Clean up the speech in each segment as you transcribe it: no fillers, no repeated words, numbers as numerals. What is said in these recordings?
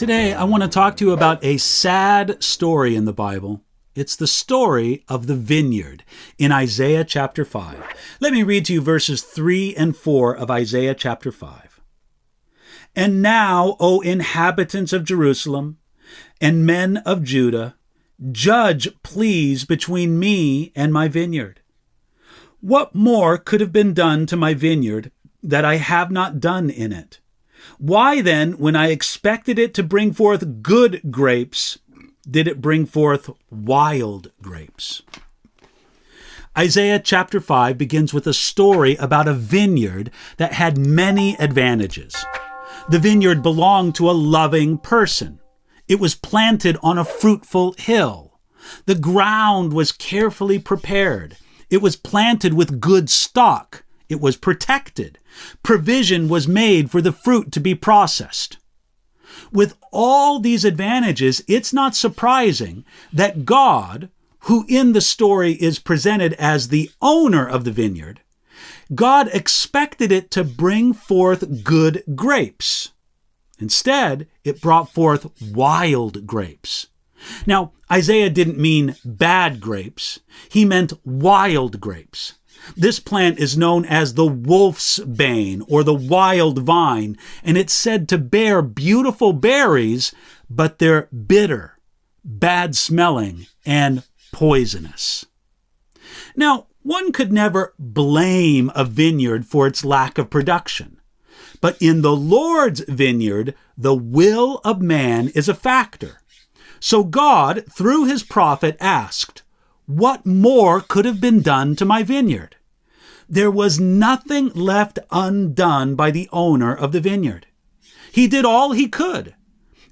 Today, I want to talk to you about a sad story in the Bible. It's the story of the vineyard in Isaiah chapter 5. Let me read to you verses 3 and 4 of Isaiah chapter 5. And now, O inhabitants of Jerusalem and men of Judah, judge, please, between me and my vineyard. What more could have been done to my vineyard that I have not done in it? Why then, when I expected it to bring forth good grapes, did it bring forth wild grapes? Isaiah chapter 5 begins with a story about a vineyard that had many advantages. The vineyard belonged to a loving person. It was planted on a fruitful hill. The ground was carefully prepared. It was planted with good stock. It was protected. Provision was made for the fruit to be processed. With all these advantages, it's not surprising that God, who in the story is presented as the owner of the vineyard, God expected it to bring forth good grapes. Instead, it brought forth wild grapes. Now, Isaiah didn't mean bad grapes. He meant wild grapes. This plant is known as the wolf's bane or the wild vine, and it's said to bear beautiful berries, but they're bitter, bad-smelling, and poisonous. Now, one could never blame a vineyard for its lack of production. But in the Lord's vineyard, the will of man is a factor. So God, through his prophet, asked, "What more could have been done to my vineyard?" There was nothing left undone by the owner of the vineyard. He did all he could.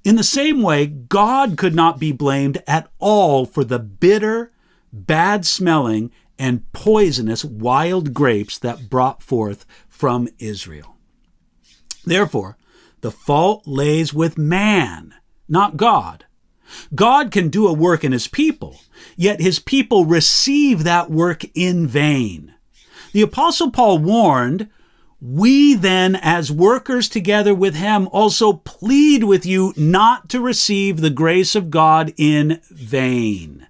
In the same way, God could not be blamed at all for the bitter, bad-smelling, and poisonous wild grapes that brought forth from Israel. Therefore, the fault lays with man, not God. God can do a work in his people, yet his people receive that work in vain. The Apostle Paul warned, "We then, as workers together with him, also plead with you not to receive the grace of God in vain."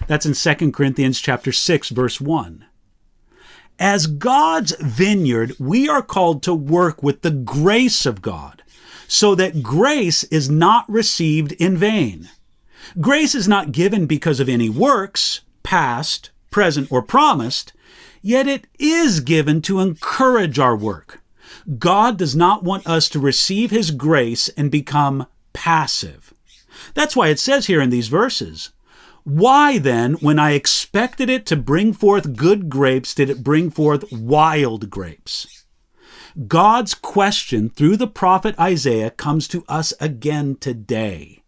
That's in 2 Corinthians chapter 6, verse 1. As God's vineyard, we are called to work with the grace of God, so that grace is not received in vain. Grace is not given because of any works, past, present, or promised, yet it is given to encourage our work. God does not want us to receive his grace and become passive. That's why it says here in these verses, "Why then, when I expected it to bring forth good grapes, did it bring forth wild grapes?" God's question through the prophet Isaiah comes to us again today.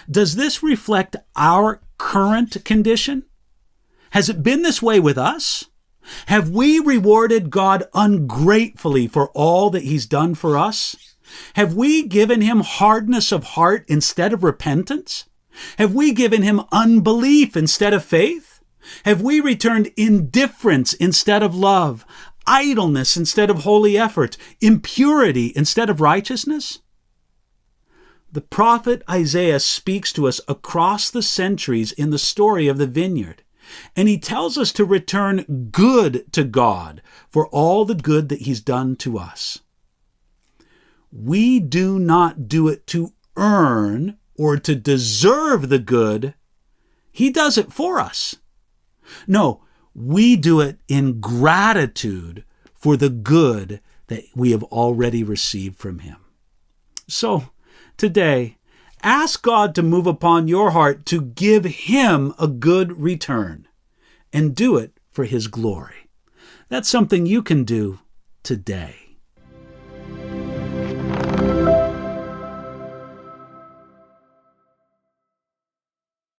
Does this reflect our current condition? Has it been this way with us? Have we rewarded God ungratefully for all that he's done for us? Have we given him hardness of heart instead of repentance? Have we given him unbelief instead of faith? Have we returned indifference instead of love, idleness instead of holy effort, impurity instead of righteousness? The prophet Isaiah speaks to us across the centuries in the story of the vineyard, and he tells us to return good to God for all the good that he's done to us. We do not do it to earn or to deserve the good. He does it for us. No, we do it in gratitude for the good that we have already received from him. So, today, ask God to move upon your heart to give him a good return and do it for his glory. That's something you can do today.